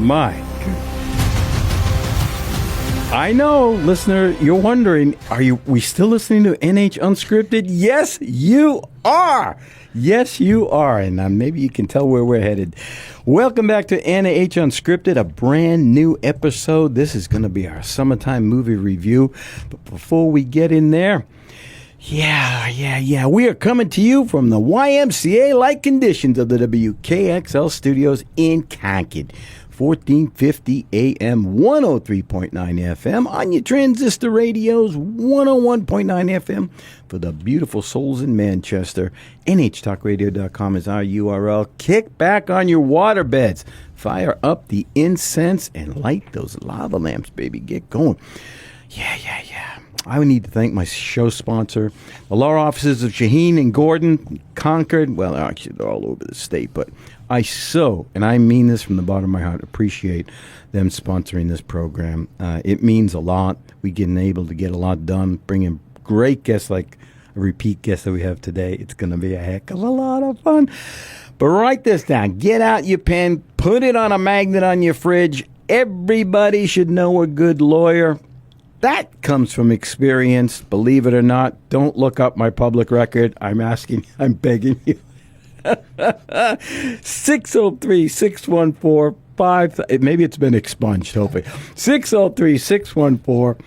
My. I know, listener, you're wondering, we still listening to NH Unscripted? Yes, you are. Yes, you are. And maybe you can tell where we're headed. Welcome back to NH Unscripted, a brand new episode. This is going to be our summertime movie review. But before we get in there, we are coming to you from the YMCA-like conditions of the WKXL studios in Concord. 1450 AM, 103.9 FM on your transistor radios, 101.9 FM for the beautiful souls in Manchester. NHTalkRadio.com is our URL. Kick back on your water beds. Fire up the incense and light those lava lamps, baby. Get going. Yeah. I would need to thank my show sponsor, the law offices of Shaheen and Gordon, Concord. Well, actually, they're all over the state, but I and I mean this from the bottom of my heart, appreciate them sponsoring this program. It means a lot. We get able to get a lot done, bring in great guests like a repeat guest that we have today. It's going to be a heck of a lot of fun. But write this down. Get out your pen. Put it on a magnet on your fridge. Everybody should know a good lawyer. That comes from experience. Believe it or not, don't look up my public record. I'm begging you. 603-614-5. Maybe it's been expunged, hopefully. 603-614-5560.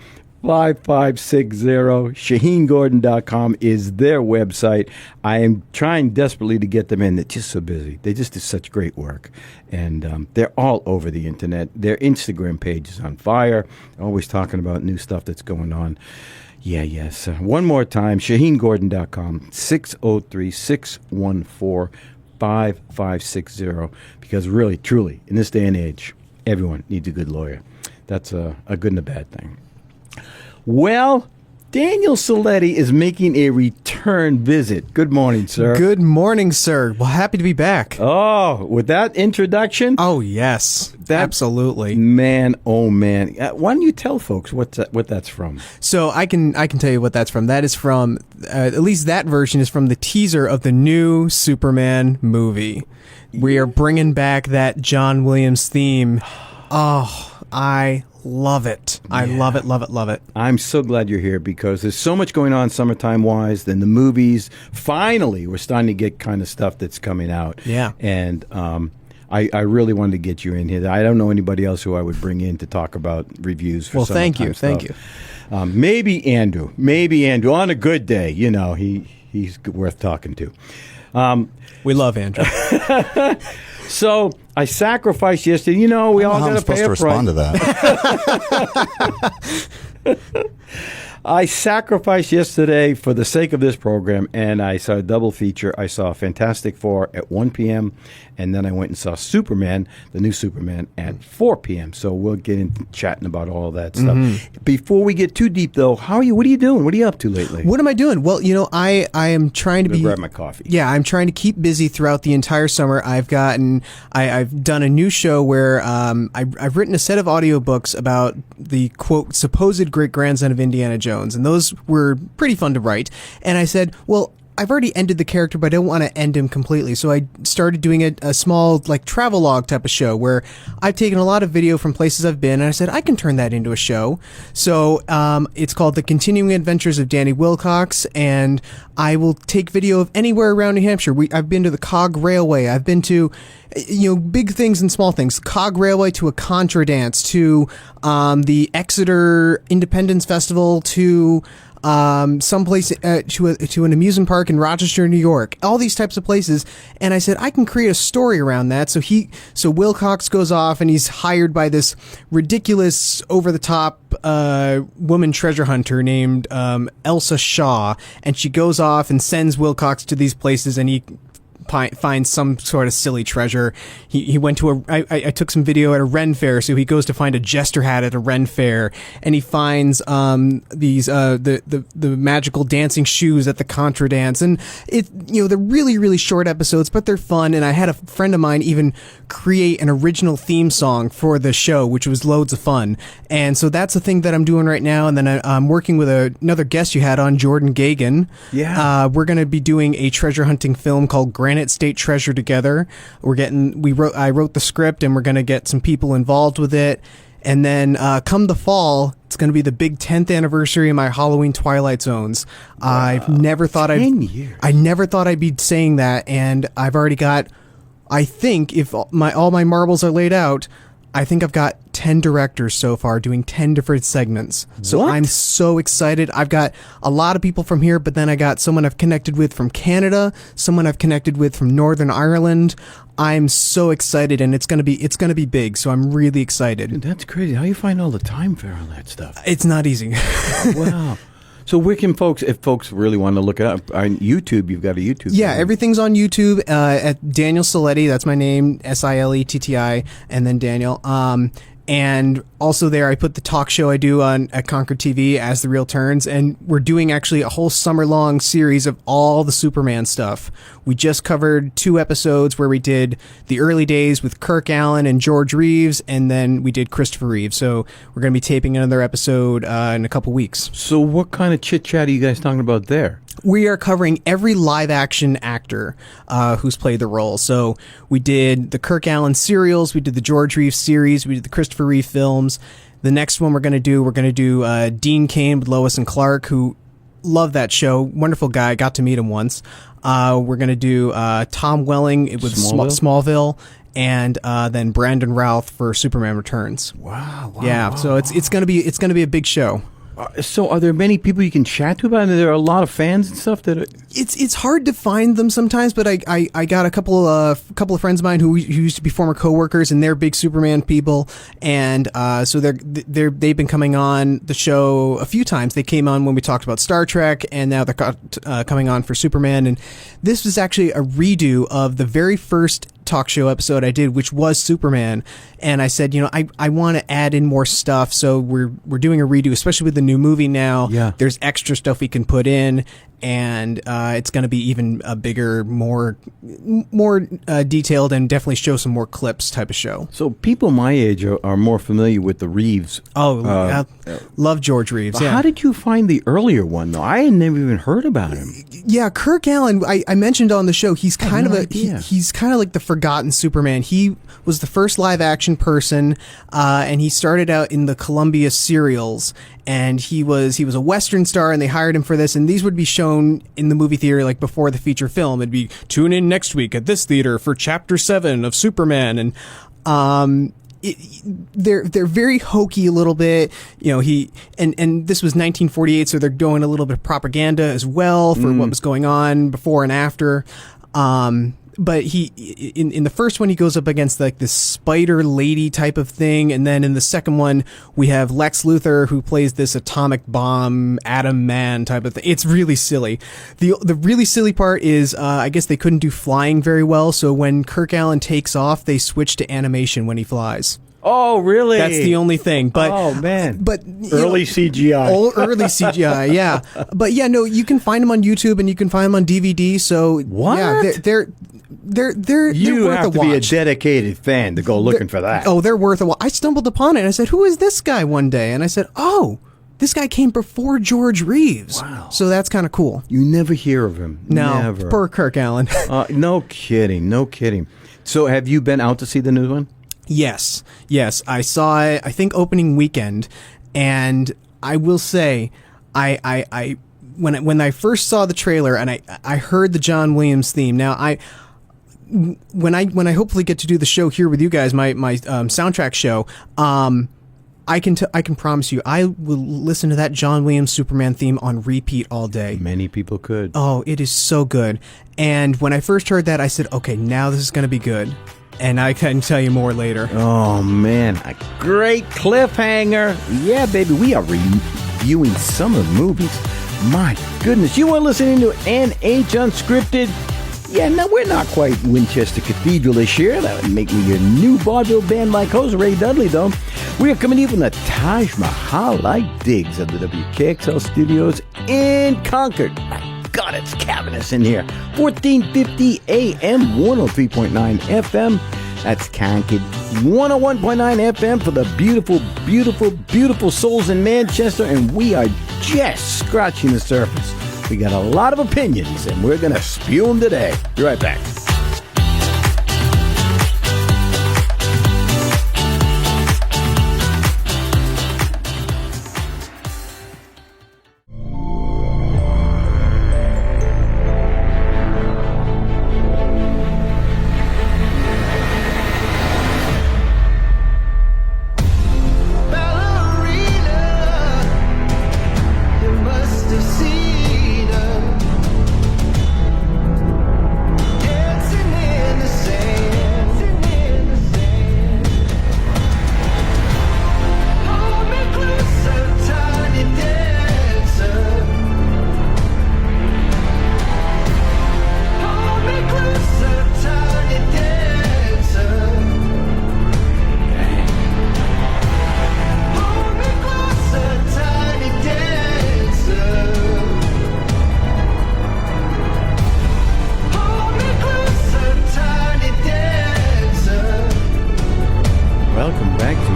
ShaheenGordon.com is their website. I am trying desperately to get them in. They're just so busy. They just do such great work. And they're all over the internet. Their Instagram page is on fire. Always talking about new stuff that's going on. Yes. One more time, ShaheenGordon.com, 603-614-5560. Because really, truly, in this day and age, everyone needs a good lawyer. That's a good and a bad thing. Well, Daniel Siletti is making a return visit. Good morning, sir. Good morning, sir. Well, happy to be back. Oh, with that introduction? Oh, yes. Absolutely. Man, oh, man. Why don't you tell folks what that's from? So I can tell you what that's from. That is from, at least that version is from the teaser of the new Superman movie. We are bringing back that John Williams theme. Oh, I love it. I love it. I'm so glad you're here because there's so much going on summertime-wise. Then the movies, finally, we're starting to get kind of stuff that's coming out. Yeah. And I really wanted to get you in here. I don't know anybody else who I would bring in to talk about reviews for summertime stuff. Thank you. Maybe Andrew. On a good day. You know, he's worth talking to. We love Andrew. So I sacrificed yesterday. You know, we all got to pay a price. Respond to that. I sacrificed yesterday for the sake of this program, and I saw a double feature. I saw Fantastic Four at 1 p.m., and then I went and saw Superman, the new Superman, at 4 p.m. So we'll get into chatting about all that stuff. Mm-hmm. Before we get too deep, though, how are you? What are you doing? What are you up to lately? What am I doing? Well, you know, I am trying to grab my coffee. Yeah, I'm trying to keep busy throughout the entire summer. I've done a new show where I've written a set of audiobooks about the, quote, supposed great-grandson of Indiana Jones. And those were pretty fun to write. And I said, well, I've already ended the character, but I don't want to end him completely. So I started doing a small, like, travelogue type of show where I've taken a lot of video from places I've been, and I said, I can turn that into a show. So it's called The Continuing Adventures of Danny Wilcox, and I will take video of anywhere around New Hampshire. I've been to the Cog Railway. I've been to, big things and small things. Cog Railway to a contra dance, to the Exeter Independence Festival, to someplace to an amusement park in Rochester, New York, all these types of places. And I said, I can create a story around that. So Wilcox goes off and he's hired by this ridiculous, over the top woman treasure hunter named Elsa Shaw, and she goes off and sends Wilcox to these places, and he finds some sort of silly treasure. He went to I took some video at a Ren fair, so he goes to find a jester hat at a Ren fair, and he finds these the magical dancing shoes at the contra dance, and they're really, really short episodes, but they're fun. And I had a friend of mine even create an original theme song for the show, which was loads of fun. And so that's the thing that I'm doing right now. And then I'm working with another guest you had on, Jordan Gagan. Yeah. We're going to be doing a treasure hunting film called Granite Planet State Treasure together. I wrote the script, and we're going to get some people involved with it. And then come the fall, it's going to be the big 10th anniversary of my Halloween Twilight Zones. Wow. I never thought I'd be saying that, and I've already got, I think if all my marbles are laid out, I think I've got 10 directors so far doing 10 different segments. So What? I'm so excited. I've got a lot of people from here, but then I got someone I've connected with from Canada, someone I've connected with from Northern Ireland. I'm so excited, and it's gonna be big. So I'm really excited. Dude, that's crazy. How you find all the time for all that stuff? It's not easy. Wow. So where can if folks really want to look it up, on YouTube, you've got a YouTube Yeah, channel. everything's on YouTube at Daniel Siletti. That's my name, Siletti, and then Daniel. And also there, I put the talk show I do at Concord TV, As the Real Turns, and we're doing actually a whole summer-long series of all the Superman stuff. We just covered 2 episodes where we did the early days with Kirk Allen and George Reeves, and then we did Christopher Reeve. So we're going to be taping another episode in a couple weeks. So what kind of chit-chat are you guys talking about there? We are covering every live-action actor who's played the role. So we did the Kirk Allen serials, we did the George Reeves series, we did the Christopher Reeve films. The next one we're going to do Dean Cain with Lois and Clark, who love that show. Wonderful guy. Got to meet him once. We're going to do Tom Welling with Smallville, and then Brandon Routh for Superman Returns. Wow. Yeah. So it's going to be a big show. So are there many people you can chat to about it? There are a lot of fans and stuff that are... It's hard to find them sometimes, but I got a couple of friends of mine who used to be former coworkers, and they're big Superman people, and so they've been coming on the show a few times. They came on when we talked about Star Trek, and now they're coming on for Superman. And this was actually a redo of the very first talk show episode I did, which was Superman, and I said, I want to add in more stuff, so we're doing a redo, especially with the new movie now. Yeah. There's extra stuff we can put in, and it's going to be even a bigger, more detailed, and definitely show some more clips type of show. So people my age are more familiar with the Reeves. Love George Reeves. Yeah. How did you find the earlier one, though? I had never even heard about him. Yeah, Kirk Allen, I mentioned on the show, he's kind of he's kind of like the forgotten Superman. He was the first live action person, and he started out in the Columbia serials, and he was a Western star, and they hired him for this, and these would be shown in the movie theater like before the feature film. It'd be, tune in next week at this theater for Chapter 7 of Superman, and they're very hokey a little bit, and this was 1948, so they're doing a little bit of propaganda as well for what was going on before and after. But he in the first one, he goes up against like this spider lady type of thing, and then in the second one we have Lex Luthor, who plays this atomic bomb atom man type of thing. It's really silly. The really silly part is I guess they couldn't do flying very well, so when Kirk Allen takes off, they switch to animation when he flies. Oh, really? That's the only thing. But oh man, but early CGI. Early CGI, yeah. But yeah, no, you can find them on YouTube, and you can find them on DVD. So what? Yeah, they're you worth have a to watch. be a dedicated fan to go looking for that. Oh, they're worth a watch. I stumbled upon it, and I said, "Who is this guy?" one day, and I said, "Oh, this guy came before George Reeves." Wow. So that's kind of cool. You never hear of him. No, Never. poor Kirk Allen. No kidding. So have you been out to see the new one? Yes. I saw it, I think, opening weekend, and I will say, when I first saw the trailer and I heard the John Williams theme. Now when I hopefully get to do the show here with you guys, my soundtrack show, I can promise you I will listen to that John Williams Superman theme on repeat all day. Many people could. Oh, it is so good. And when I first heard that, I said, okay, now this is going to be good. And I can tell you more later. Oh, man. A great cliffhanger. Yeah, baby. We are reviewing summer movies. My goodness. You are listening to NH Unscripted. Yeah, no, we're not quite Winchester Cathedral this year. That would make me your new vaudeville band-like host, Ray Dudley, though. We are coming to you from the Taj Mahal-like digs of the WKXL studios in Concord. God, it's cavernous in here. 1450 AM, 103.9 FM. That's Concord. 101.9 FM for the beautiful souls in Manchester. And we are just scratching the surface. We got a lot of opinions, and we're going to spew them today. Be right back.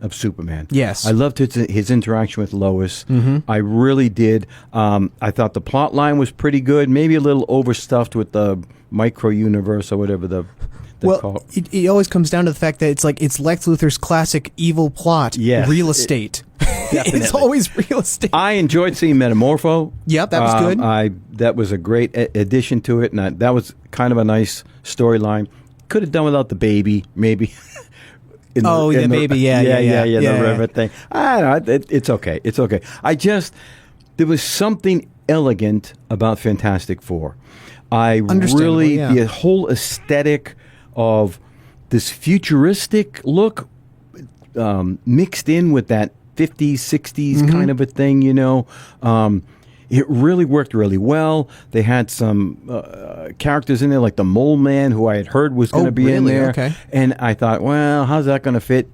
of Superman. Yes. I loved his interaction with Lois. Mm-hmm. I really did. I thought the plot line was pretty good, maybe a little overstuffed with the micro universe or whatever they call it. It always comes down to the fact that it's Lex Luthor's classic evil plot, Yes, real estate. It's always real estate. I enjoyed seeing Metamorpho. Yep, that was good. That was a great addition to it, and that was kind of a nice storyline. Could have done without the baby, maybe. The baby, yeah, the river thing. I don't know, it's okay. It's okay. There was something elegant about Fantastic Four. The whole aesthetic of this futuristic look mixed in with that 50s, 60s kind of a thing, it really worked really well. They had some characters in there, like the Mole Man, who I had heard was going to be in there. Okay. And I thought, well, how's that going to fit?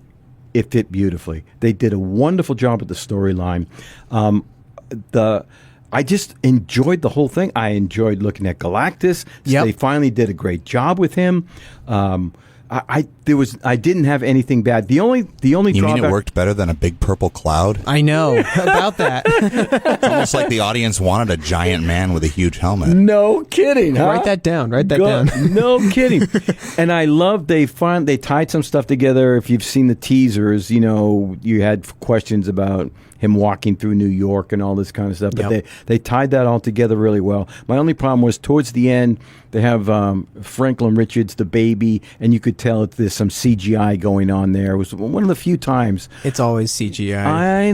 It fit beautifully. They did a wonderful job with the storyline. I just enjoyed the whole thing. I enjoyed looking at Galactus. Yep. They finally did a great job with him. I didn't have anything bad. The only You drawback, mean it worked better than a big purple cloud? I know about that. It's almost like the audience wanted a giant man with a huge helmet. No kidding, huh? Write that down. No kidding. And I love they tied some stuff together. If you've seen the teasers, you had questions about him walking through New York and all this kind of stuff. But they tied that all together really well. My only problem was towards the end, they have Franklin Richards, the baby, and you could tell that there's some CGI going on there. It was one of the few times. It's always CGI. I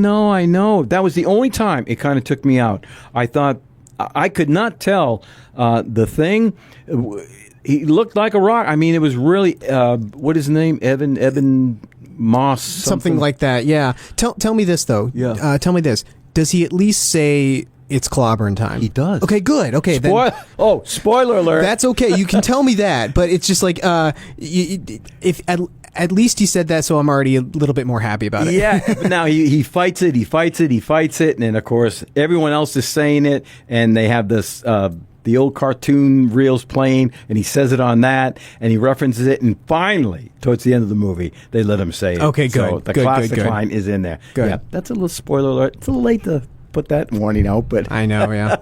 know. That was the only time it kind of took me out. I thought I could not tell the Thing. He looked like a rock. I mean, it was really what is his name? Evan Moss, something like that. Yeah. Tell me this though. Yeah. Tell me this. Does he at least say it's clobbering time? He does. Okay, good. Okay, spoiler alert. That's okay. You can tell me that, but it's just like if at least he said that, so I'm already a little bit more happy about it. Yeah. Now he fights it, and then of course everyone else is saying it, and they have this. The old cartoon reels playing, and he says it on that, and he references it, and finally, towards the end of the movie, they let him say it. Okay, good. So the classic line is in there. Good. Yeah, that's a little spoiler alert. It's a little late to put that warning out, but I know, yeah.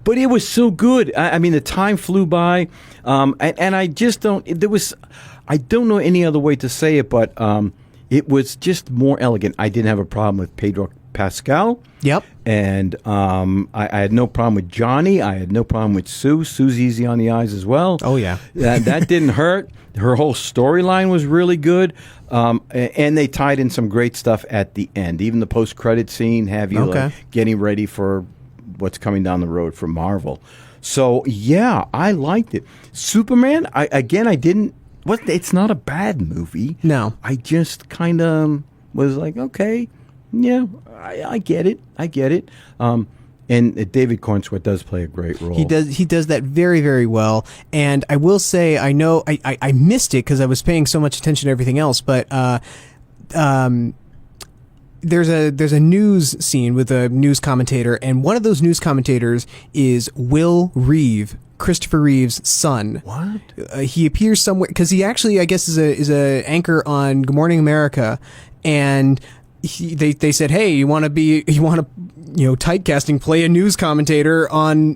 But it was so good. I mean, the time flew by, and I just don't. I don't know any other way to say it, but it was just more elegant. I didn't have a problem with Pedro Pascal. Yep. And I had no problem with Johnny. I had no problem with Sue. Sue's easy on the eyes as well. Oh, yeah. That didn't hurt. Her whole storyline was really good. And they tied in some great stuff at the end. Even the post-credit scene have you getting ready for what's coming down the road for Marvel. So, yeah, I liked it. Superman, I didn't... It's not a bad movie. No. I just kind of was like, okay... Yeah, I get it. And David Cornsweet does play a great role. He does that very, very well. And I will say, I know I missed it because I was paying so much attention to everything else. But there's a news scene with a news commentator, and one of those news commentators is Will Reeve, Christopher Reeve's son. What? He appears somewhere because he actually, I guess, is a anchor on Good Morning America, and. They said, hey, you want to typecasting play a news commentator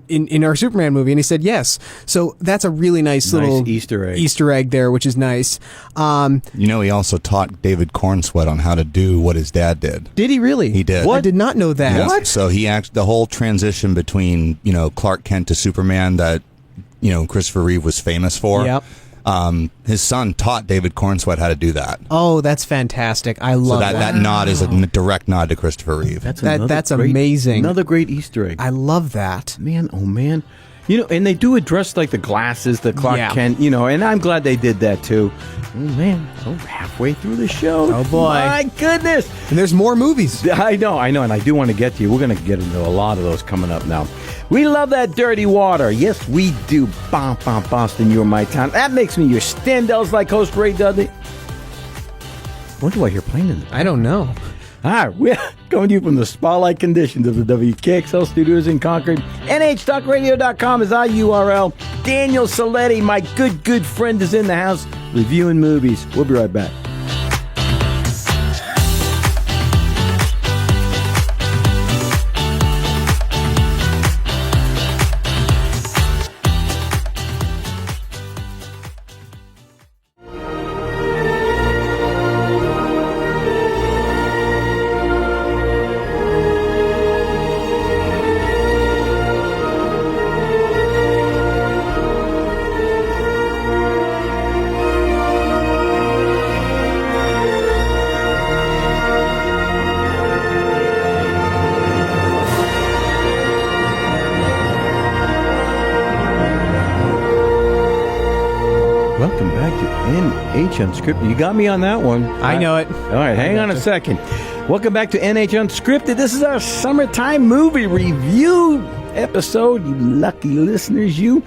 in our Superman movie, and he said yes. So that's a really nice little Easter egg there, which is nice. He also taught David Cornsweet on how to do what his dad did. Did he really? He did. I did not know that. Yeah. What? So the whole transition between Clark Kent to Superman that Christopher Reeve was famous for. Yep. His son taught David Cornsweet how to do that. Oh, that's fantastic! I love that. So that nod is a direct nod to Christopher Reeve. That's amazing. Another great Easter egg. I love that. Man, oh man. And they do address like the glasses, the Clark Kent, and I'm glad they did that too. Oh man, halfway through the show. Oh boy. My goodness. And there's more movies. I know, and I do want to get to you. We're going to get into a lot of those coming up now. We love that dirty water. Yes, we do. Boston, you're my town. That makes me your Standells like host, Ray Dudley. What do I hear playing in the I don't know. All right, we're coming to you from the spotlight conditions of the WKXL studios in Concord. NHTalkRadio.com is our URL. Daniel Siletti, my good friend, is in the house reviewing movies. We'll be right back. Unscripted. You got me on that one. I know it. All right, hang on a second. Welcome back to NH Unscripted. This is our summertime movie review episode. You lucky listeners, you.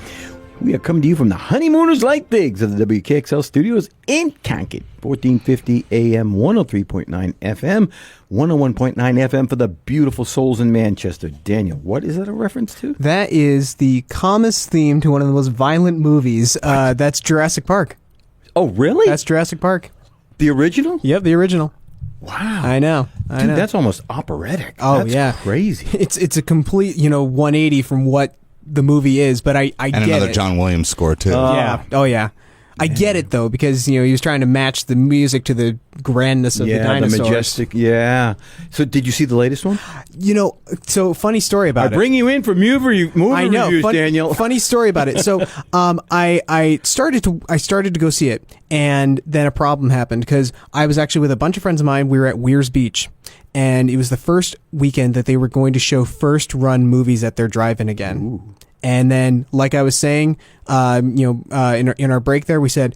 We are coming to you from the Honeymooners Like Bigs of the WKXL studios in Concord. 1450 AM, 103.9 FM, 101.9 FM for the beautiful souls in Manchester. Daniel, what is that a reference to? That is the calmest theme to one of the most violent movies. That's Jurassic Park. Oh, really? That's Jurassic Park. The original? Yep, the original. Wow. I know. Dude, that's almost operatic. Oh, that's yeah. crazy. It's a complete, 180 from what the movie is, but I and get another it. John Williams score too. Yeah. Oh yeah. I get it though, because he was trying to match the music to the grandness of the dinosaurs. The majestic. Yeah. So, did you see the latest one? So funny story about it. I bring you in for movie reviews, Daniel. Funny story about it. So, I started to go see it, and then a problem happened because I was actually with a bunch of friends of mine. We were at Weir's Beach, and it was the first weekend that they were going to show first run movies at their drive-in again. Ooh. And then, like I was saying, in our break there, we said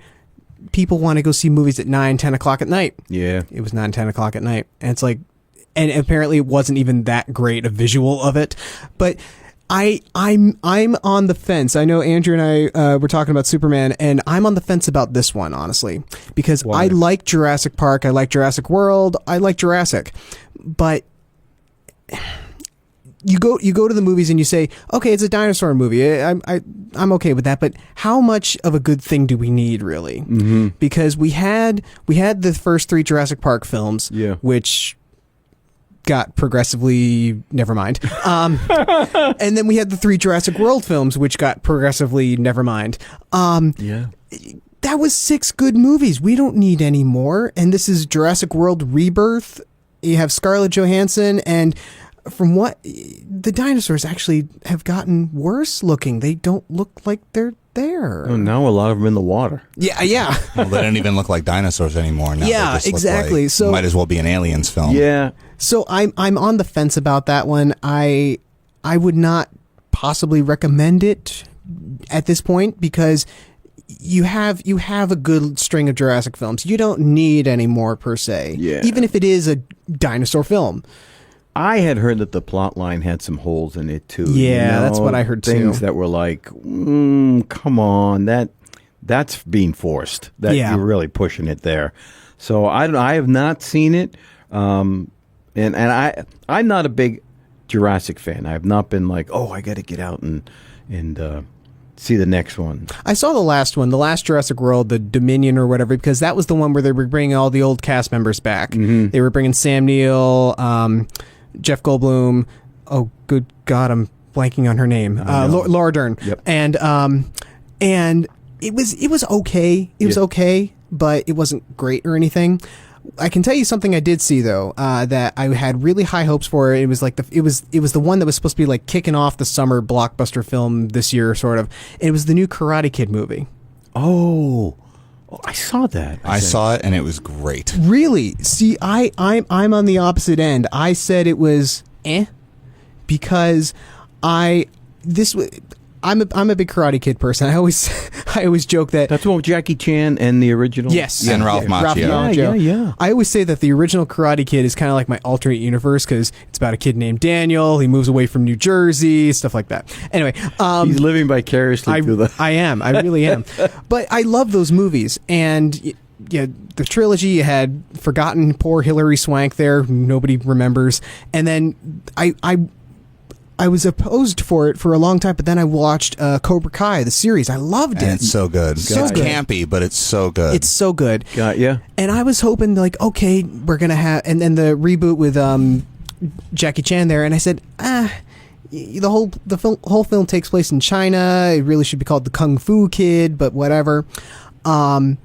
people want to go see movies at 9, 10 o'clock at night. Yeah. It was 9, 10 o'clock at night. And it's like, and apparently it wasn't even that great a visual of it. But I'm on the fence. I know Andrew and I were talking about Superman, and I'm on the fence about this one, honestly. Because Why? I like Jurassic Park, I like Jurassic World, I like Jurassic. But you go to the movies and you say, okay, it's a dinosaur movie. I'm okay with that, but how much of a good thing do we need, really? Mm-hmm. Because we had the first 3 Jurassic Park films, which got progressively never mind. And then we had the 3 Jurassic World films, which got progressively never mind. That was 6 good movies. We don't need any more. And this is Jurassic World Rebirth. You have Scarlett Johansson, and from what the dinosaurs actually have gotten worse looking. They don't look like they're there. Oh, now a lot of them in the water. Yeah. Well, they don't even look like dinosaurs anymore. Now Yeah, they just look exactly. like- So- might as well be an Aliens film. Yeah. So I'm on the fence about that one. I would not possibly recommend it at this point because you have a good string of Jurassic films. You don't need any more per se. Yeah. Even if it is a dinosaur film. I had heard that the plot line had some holes in it too. Yeah, that's what I heard Things too. that were like, come on, that's being forced. That Yeah. you're really pushing it there. So I have not seen it, and I'm not a big Jurassic fan. I have not been like, oh, I got to get out and see the next one. I saw the last one, the last Jurassic World, the Dominion or whatever, because that was the one where they were bringing all the old cast members back. Mm-hmm. They were bringing Sam Neill, Jeff Goldblum. Oh, good God, I'm blanking on her name. Laura Dern. Yep. And it was okay. It was okay, but it wasn't great or anything. I can tell you something I did see though, that I had really high hopes for. It was like it was the one that was supposed to be like kicking off the summer blockbuster film this year, sort of. And it was the new Karate Kid movie. Oh, I saw that. I saw it and it was great. Really? See, I'm on the opposite end. I said it was because I'm a big Karate Kid person. I always joke that That's what Jackie Chan and the original. yes, And Ralph Macchio. Yeah. I always say that the original Karate Kid is kind of like my alternate universe because it's about a kid named Daniel. He moves away from New Jersey, stuff like that. Anyway, He's living vicariously through the. I am. I really am. But I love those movies. And yeah, the trilogy, you had forgotten poor Hilary Swank there, who nobody remembers. And then I was opposed for it for a long time, but then I watched Cobra Kai, the series. I loved it. And it's so good. So it's good. campy, but it's so good. It's so good. Got ya. And I was hoping, like, okay, we're going to have... And then the reboot with Jackie Chan there, and I said, the whole film takes place in China. It really should be called The Kung Fu Kid, but whatever. So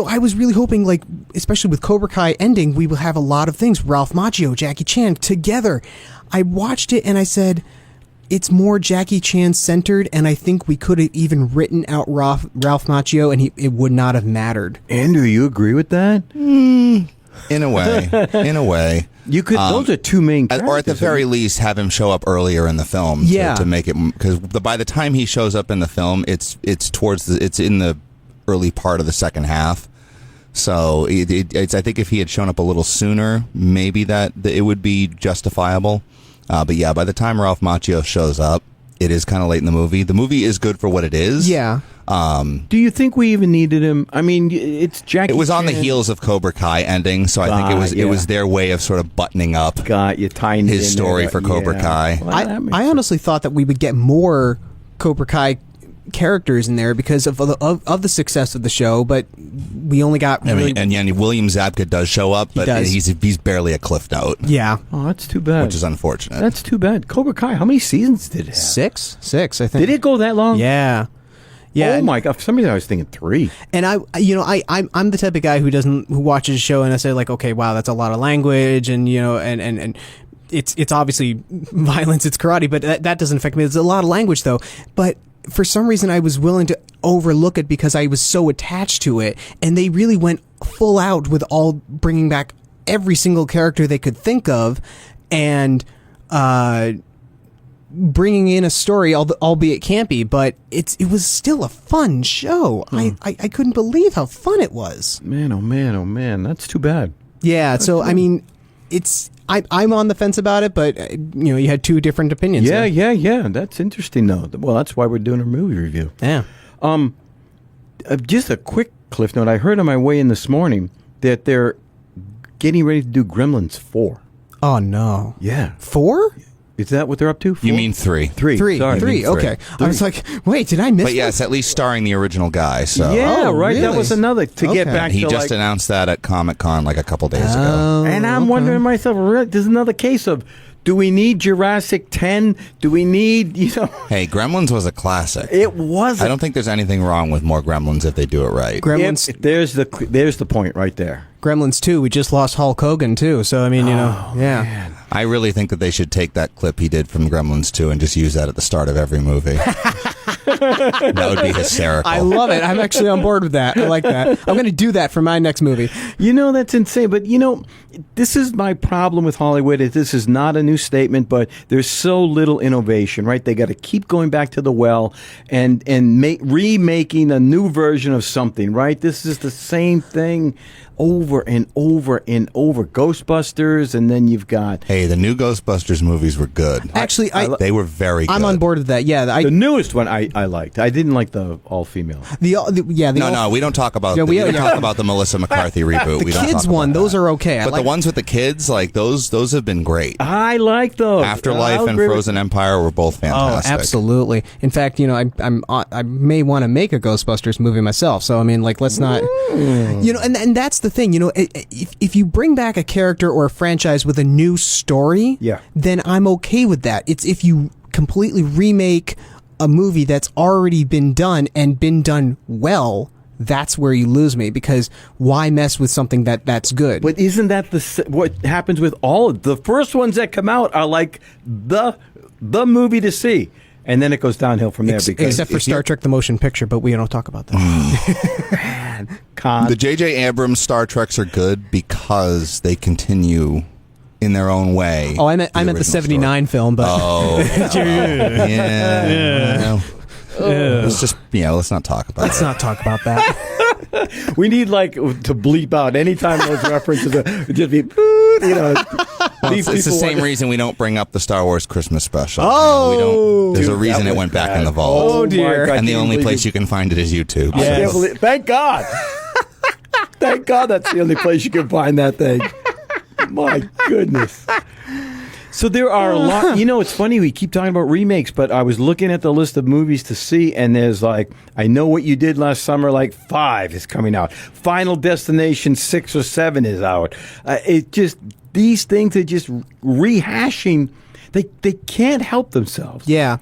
I was really hoping, like, especially with Cobra Kai ending, we will have a lot of things. Ralph Macchio, Jackie Chan, together. I watched it and I said, it's more Jackie Chan centered, and I think we could have even written out Ralph Macchio, and it would not have mattered. Andrew, you agree with that? In a way. You could. Those are two main characters. Or at the very least, have him show up earlier in the film. Yeah. To make it, because by the time he shows up in the film, it's in the early part of the second half. So it's I think if he had shown up a little sooner, maybe that it would be justifiable. But yeah, by the time Ralph Macchio shows up, it is kind of late in the movie. The movie is good for what it is. Yeah. Do you think we even needed him? I mean, it's Jackie It was on the Chan. heels of Cobra Kai ending, so I think it was their way of sort of buttoning up tying his it in story there. for Cobra Kai. Well, that makes I sense. honestly thought that we would get more Cobra Kai characters in there because of the success of the show, but we only got really, And William Zabka does show up, but does. he's barely a cliff note, yeah, Oh, that's too bad. which is unfortunate. That's too bad. Cobra Kai, how many seasons did it have? six, I think. Did it go that long? Yeah. Yeah, Oh my god! For some reason, I was thinking 3. and I'm the type of guy who watches a show and I say like, okay, wow, that's a lot of language, and and it's obviously violence, it's karate, but that doesn't affect me. There's a lot of language though, but for some reason I was willing to overlook it because I was so attached to it, and they really went full out with all bringing back every single character they could think of, and bringing in a story, albeit campy, but it was still a fun show. I couldn't believe how fun it was. Man, oh man, oh man, that's too bad. Yeah, so I mean, I'm on the fence about it, but you had two different opinions. Yeah, there. yeah. That's interesting though. Well, that's why we're doing a movie review. Yeah. Just a quick cliff note. I heard on my way in this morning that they're getting ready to do Gremlins 4. Oh no. Yeah. 4? Is that what they're up to? 4? You mean 3? 3. Three. Sorry. Three. Okay. I was like, wait, did I miss? But yeah, it's at least starring the original guy. So Yeah, Oh, right. That really? was another to get Okay. back he to just like. announced that at Comic-Con like a couple days ago. Oh, And I'm okay. wondering to myself, really, there's another case of, do we need Jurassic 10? Do we need, Hey, Gremlins was a classic. It was. I don't think there's anything wrong with more Gremlins if they do it right. Gremlins. There's the point right there. Gremlins 2. We just lost Hulk Hogan too, so I mean, yeah. Man. I really think that they should take that clip he did from Gremlins 2 and just use that at the start of every movie. That would be hysterical. I love it. I'm actually on board with that. I like that. I'm going to do that for my next movie. That's insane. But, this is my problem with Hollywood. This is not a new statement, but there's so little innovation, right? They got to keep going back to the well and remaking a new version of something, right? This is the same thing over and over and over. Ghostbusters, and then you've got... Hey, the new Ghostbusters movies were good. Actually, They were very good. I'm on board with that. Yeah, The newest one I liked. I didn't like the all-female. No, we don't talk about Yeah, we don't yeah. talk about the Melissa McCarthy reboot. The we don't kids talk about one, that. those are okay. But the ones with the kids, like those have been great. I like those. Afterlife I'll and agree with- Frozen Empire were both Oh, fantastic. absolutely. In fact, I may want to make a Ghostbusters movie myself. So I mean, like, let's not, and that's the thing. If you bring back a character or a franchise with a new story, Yeah. then I'm okay with that. It's if you completely remake a movie that's already been done and been done well. That's where you lose me, because why mess with something that's good? But isn't that what happens with all of the first ones that come out are like the movie to see, and then it goes downhill from there. Because Except for Star Trek: The Motion Picture, but we don't talk about that. The J.J. Abrams Star Treks are good because they continue in their own way. Oh, I meant the original '79 film, but Oh, yeah. Let's just let's not talk about let's it. not talk about that. we need to bleep out anytime those references just be Well, it's the same reason we don't bring up the Star Wars Christmas special. Oh! We don't. There's a Dude, reason that it was went back bad. in the vault. Oh, dear. my God, And the I can't only believe place you can find it is YouTube. I can't Yes. believe- thank God. Thank God that's the only place you can find that thing. My goodness. So there are a lot. It's funny we keep talking about remakes, but I was looking at the list of movies to see, and there's like, I Know What You Did Last Summer, like 5 is coming out. Final Destination 6 or 7 is out. These things are just rehashing. They can't help themselves. Yeah,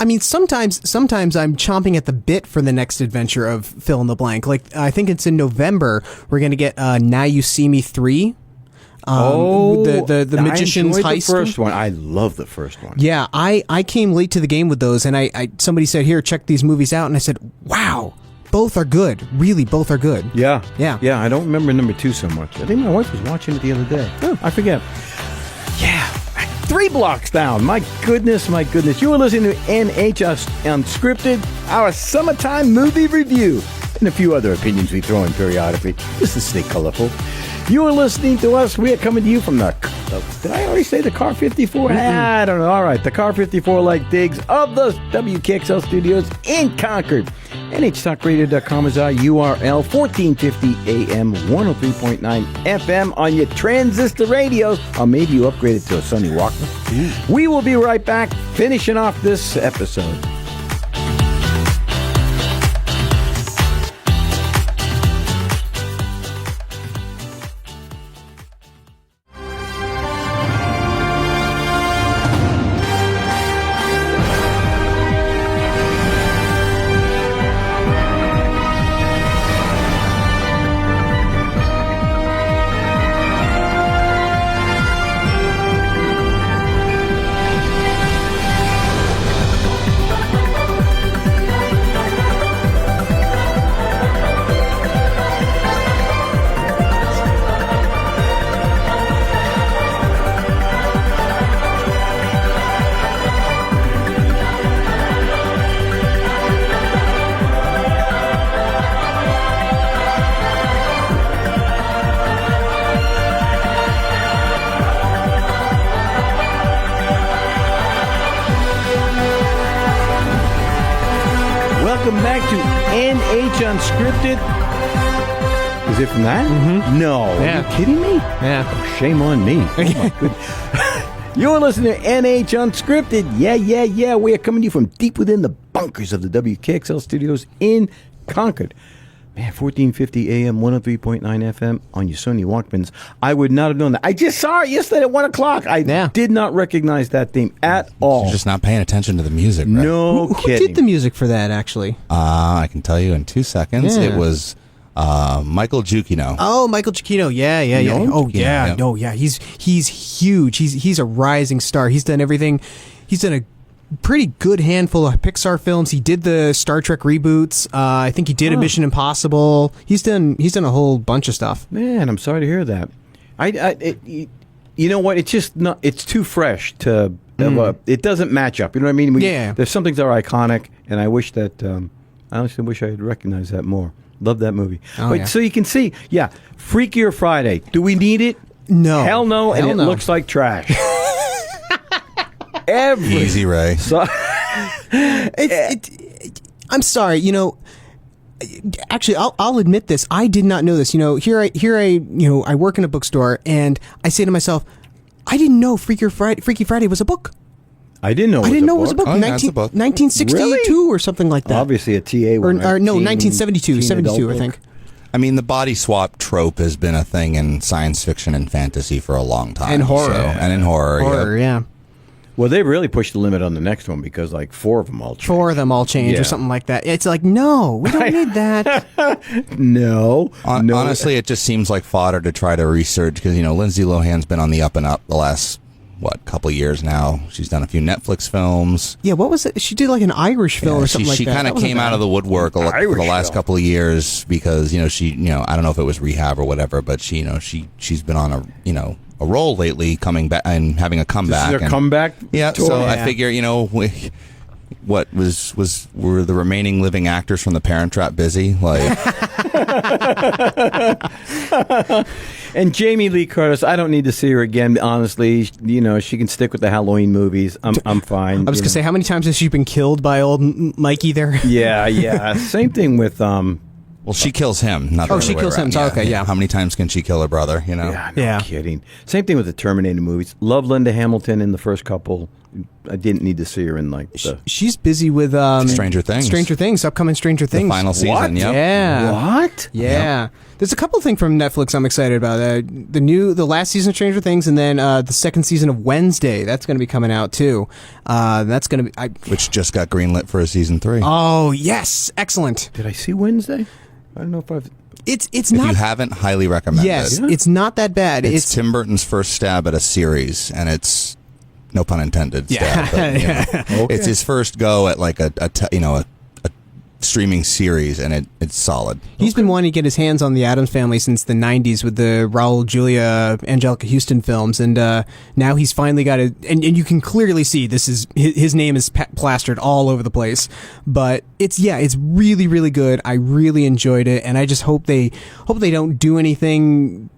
I mean, sometimes I'm chomping at the bit for the next adventure of fill in the blank. Like, I think it's in November. We're gonna get Now You See Me 3. The Magician's I enjoyed Heist. the first one. I love the first one. Yeah, I came late to the game with those, and I somebody said, here, check these movies out, and I said, wow, both are good. Really, both are good. Yeah. Yeah. Yeah, I don't remember number 2 so much. I think my wife was watching it the other day. Oh, I forget. Yeah. 3 blocks down. My goodness, my goodness. You are listening to NHS Unscripted, our summertime movie review. and a few other opinions we throw in periodically, just to stay colorful. You are listening to us. We are coming to you from the did I already say the Car 54? I don't know. All right, the Car 54 like digs of the WKXL studios in Concord. NHTalkRadio.com is our URL, 1450 AM, 103.9 FM on your transistor radios, or maybe you upgraded to a Sony Walkman. We will be right back, finishing off this episode. Welcome back to NH Unscripted. Is it from that? Mm-hmm. No. Yeah. Are you kidding me? Yeah. Oh, shame on me. Oh, my goodness. You're listening to NH Unscripted. Yeah. We are coming to you from deep within the bunkers of the WKXL studios in Concord. Man, 1450 AM, 103.9 FM on your Sony Walkmans. I would not have known that. I just saw it yesterday at 1 o'clock. I did not recognize that theme at all. You're just not paying attention to the music, right? No Who kidding. did the music for that, actually? I can tell you in 2 seconds. Yeah. It was Michael Giacchino. Oh, Michael Giacchino. Yeah. Oh, yeah. No, yeah. He's huge. He's a rising star. He's done everything. He's done a pretty good handful of Pixar films. He did the Star Trek reboots. I think he did a Mission Impossible. He's done a whole bunch of stuff. Man, I'm sorry to hear that. You know what? It's just not. It's too fresh to. It doesn't match up. You know what I mean? There's some things that are iconic, and I wish that. I honestly wish I had recognized that more. Love that movie. So you can see, Freakier Friday. Do we need it? No. Hell no. And it looks like trash. Easy, Ray. So, I'm sorry. Actually, I'll admit this. I did not know this. Here I work in a bookstore, and I say to myself, I didn't know Freaky Friday was a book. I didn't know it was a book. Oh, yeah, it's a book. 1962 Really? or something like that. Obviously a TA one. Or no, 1972, 72, I think. I mean, the body swap trope has been a thing in science fiction and fantasy for a long time. And horror. And in horror. Yeah. Well, they really pushed the limit on the next one because like 4 of them all changed. Or something like that. It's like, no, we don't need that. No. Honestly, it just seems like fodder to try to research because, Lindsay Lohan's been on the up and up the last, couple of years now. She's done a few Netflix films. Yeah, what was it? She did like an Irish film or something like that. She kind of came out of the woodwork for the last couple of years because, she, I don't know if it was rehab or whatever, but she's been on a role lately, coming back and having a comeback. This is her comeback tour? So I figure, were the remaining living actors from The Parent Trap busy? And Jamie Lee Curtis, I don't need to see her again. Honestly, she can stick with the Halloween movies. I'm fine. I was gonna say, how many times has she been killed by old Mikey there? Yeah. Same thing with. Well, she kills him. Not the other she way kills around. him. So, okay, yeah. How many times can she kill her brother? Yeah, no kidding. Same thing with the Terminator movies. Love Linda Hamilton in the first couple. I didn't need to see her in She's busy with Stranger Things. Upcoming Stranger Things. The final season. What? Yep. Yeah. What? Yeah. Yep. There's a couple things from Netflix I'm excited about. The last season of Stranger Things, and then the second season of Wednesday. That's going to be coming out too. That's going to be which just got greenlit for a season 3. Oh yes, excellent. Did I see Wednesday? I don't know if I've. It's if not. You haven't, highly recommend yes, it. it's not that bad. It's Tim Burton's first stab at a series, and it's no pun intended. Stab, but, Okay. It's his first go at like a streaming series, and it's solid. He's been wanting to get his hands on the Addams Family since the 90s with the Raul Julia, Angelica Houston films, and now he's finally got it. And you can clearly see this is his name is plastered all over the place. But it's really, really good. I really enjoyed it, and I just hope they don't do anything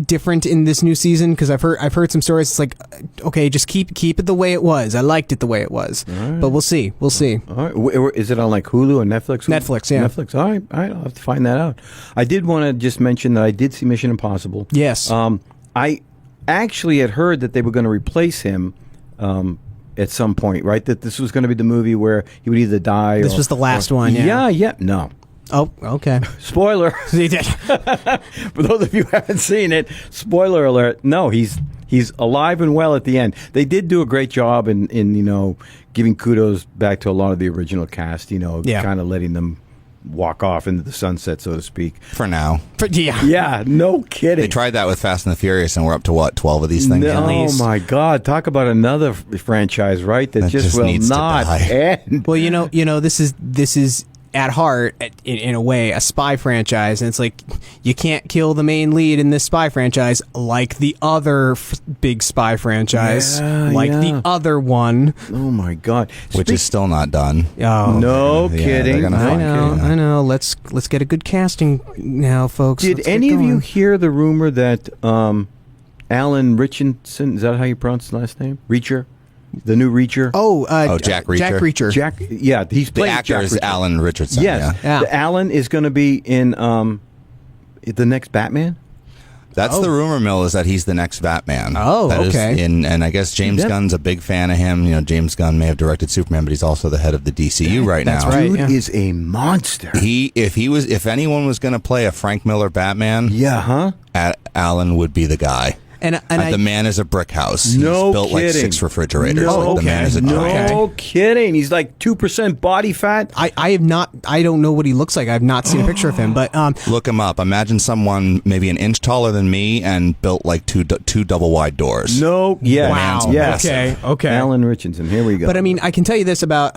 different in this new season, because I've heard some stories. It's like, okay, just keep it the way it was. I liked it the way it was, but we'll see. All right. Is it on like Hulu or Netflix? Netflix, yeah. Netflix. All right. I'll have to find that out. I did want to just mention that I did see Mission Impossible. Yes. I actually had heard that they were going to replace him at some point, right? That this was going to be the movie where he would either die. This was the last one. Yeah. No. Oh, okay. Spoiler. They did. For those of you who haven't seen it, spoiler alert. No, he's alive and well at the end. They did do a great job in giving kudos back to a lot of the original cast, kind of letting them walk off into the sunset, so to speak. For now. Yeah, no kidding. They tried that with Fast and the Furious, and we're up to, what, 12 of these things? Oh, my God. Talk about another franchise, right? That just will not end. Well, this is at heart, in a way, a spy franchise, and it's like you can't kill the main lead in this spy franchise like the other big spy franchise, the other one. Oh my God! Which is still not done. Oh, no kidding! I know. Let's get a good casting now, folks. Did any of you hear the rumor that Alan Richardson, is that how you pronounce his last name? Reacher? The new Reacher? Jack Reacher. Jack Reacher. He's playing the actor Jack is Reacher. Alan Richardson. Yes. Yeah. The Alan is going to be in the next Batman? That's the rumor mill, is that he's the next Batman. Oh, that okay. And I guess James Gunn's a big fan of him. James Gunn may have directed Superman, but he's also the head of the DCU right now. That's right. Dude is a monster. If anyone was going to play a Frank Miller Batman, Alan would be the guy. And the man is a brick house. No He's built like kidding. 6 refrigerators. No The man is a No kidding. He's like 2% body fat. I have not. I don't know what he looks like. I've not seen a picture of him. But look him up. Imagine someone maybe an inch taller than me and built like two double wide doors. No. Yeah. Wow. Yes. Okay. Alan Richardson. Here we go. But I mean, I can tell you this about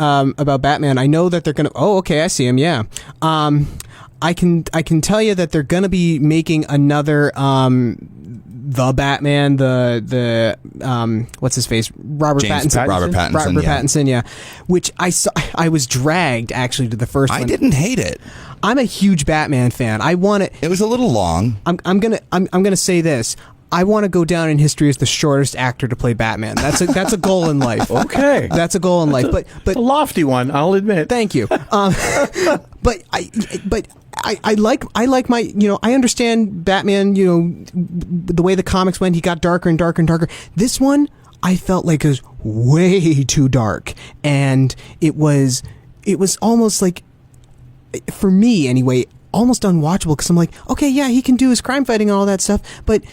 Batman. I know that they're gonna. Oh, okay. I see him. Yeah. I can tell you that they're gonna be making another. The Batman, the what's his face, Robert Pattinson. Robert Pattinson, yeah. Which I saw. I was dragged actually to the first one. I didn't hate it. I'm a huge Batman fan. I want it. It was a little long. I'm gonna say this. I want to go down in history as the shortest actor to play Batman. That's a goal in life. Okay, that's a goal in life. But a lofty one, I'll admit. Thank you. But I like my, I understand Batman, the way the comics went, he got darker and darker and darker. This one, I felt like it was way too dark. And it was almost like, for me anyway, almost unwatchable, because I'm like, okay, yeah, he can do his crime fighting and all that stuff, but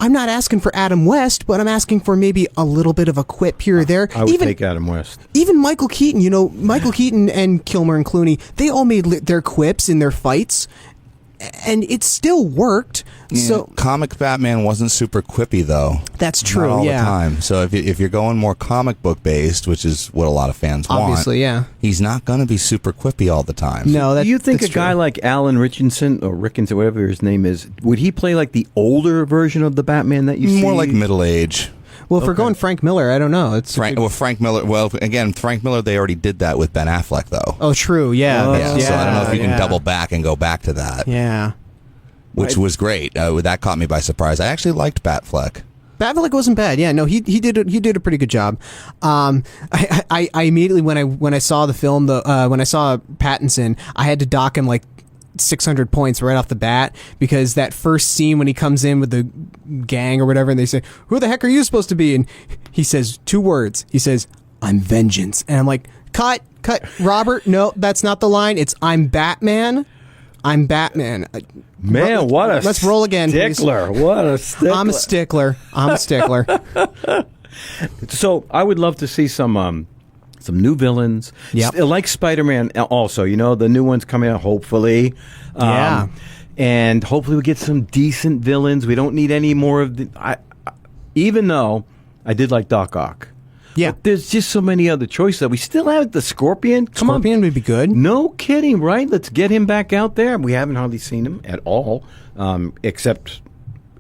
I'm not asking for Adam West, but I'm asking for maybe a little bit of a quip here or there. I would take Adam West. Even Michael Keaton, Michael Keaton and Kilmer and Clooney, they all made their quips in their fights, and it still worked. Yeah, so comic Batman wasn't super quippy, though. That's true. Not all yeah. the time. So if you're going more comic book based, which is what a lot of fans want, obviously, yeah, he's not going to be super quippy all the time. No, do you think that's a guy true. like Alan Richardson or Rickinson, whatever his name is, would he play like the older version of the Batman that you see? More like middle age. Well, if we're going Frank Miller, I don't know. It's Frank Miller. Well, again, Frank Miller. They already did that with Ben Affleck, though. Oh, true. Yeah. So I don't know if you can double back and go back to that. Yeah. Which was great. That caught me by surprise. I actually liked Batfleck. Batfleck wasn't bad. Yeah, no, he did a pretty good job. I immediately when I saw the film, when I saw Pattinson, I had to dock him like 600 points right off the bat, because that first scene when he comes in with the gang or whatever, and they say, "Who the heck are you supposed to be?" and he says 2 words. He says, "I'm vengeance," and I'm like, cut, Robert. No, that's not the line. It's "I'm Batman." I'm Batman. Man, what a let's roll again. Stickler. Please. What a stickler. I'm a stickler. So I would love to see some new villains. Yep. Like Spider-Man also, the new ones coming out, hopefully. Yeah. And hopefully we get some decent villains. We don't need any more of the... even though I did like Doc Ock. Yeah. But there's just so many other choices. We still have the Scorpion. Come Scorpion would be good. No kidding, right? Let's get him back out there. We haven't hardly seen him at all, except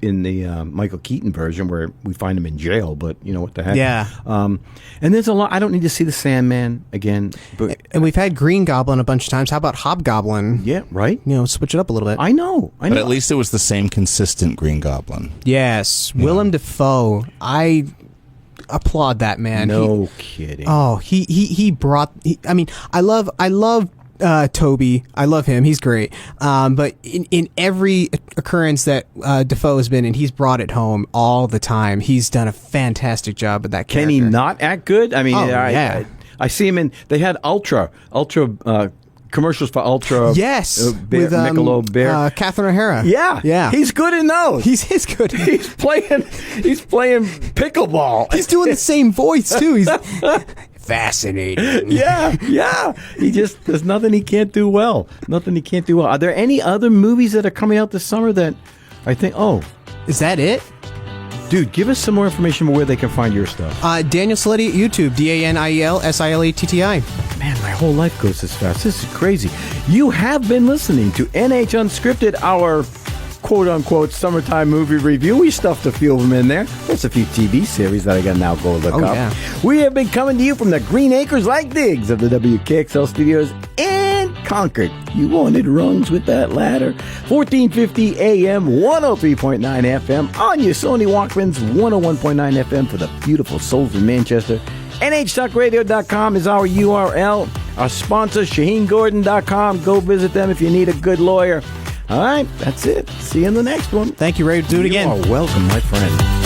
in the Michael Keaton version where we find him in jail, but you know what the heck. Yeah. And there's a lot. I don't need to see the Sandman again. But And we've had Green Goblin a bunch of times. How about Hobgoblin? yeah, right? You know, switch it up a little bit. I know. But at least it was the same consistent Green Goblin. Yes. Willem Dafoe. I applaud that man. No kidding. He brought. I mean, I love Toby. I love him. He's great. But in every occurrence that Dafoe has been in, he's brought it home all the time. He's done a fantastic job with that character. Can he not act good? I mean, yeah. I see him in. They had Ultra commercials for Ultra. Yes, Bear, with Michelob Beer. Catherine O'Hara. Yeah. He's good in those. He's good. He's playing pickleball. He's doing the same voice too. He's fascinating. Yeah. There's nothing he can't do well. Nothing he can't do well. Are there any other movies that are coming out this summer that I think? Oh, is that it? dude, give us some more information on where they can find your stuff. Daniel Siletti at YouTube. DanielSiletti. Man, my whole life goes this fast. This is crazy. You have been listening to NH Unscripted, our quote-unquote summertime movie review. We stuffed a few of them in there. There's a few TV series that I got to now go look up. Yeah. We have been coming to you from the Green Acres like digs of the WKXL studios in Concord. You wanted rungs with that ladder. 1450 AM, 103.9 FM on your Sony Walkmans, 101.9 FM for the beautiful souls in Manchester. NHTalkRadio.com is our URL. Our sponsor, ShaheenGordon.com. Go visit them if you need a good lawyer. All right, that's it. See you in the next one. Thank you, Ray. Do it again. You are welcome, my friend.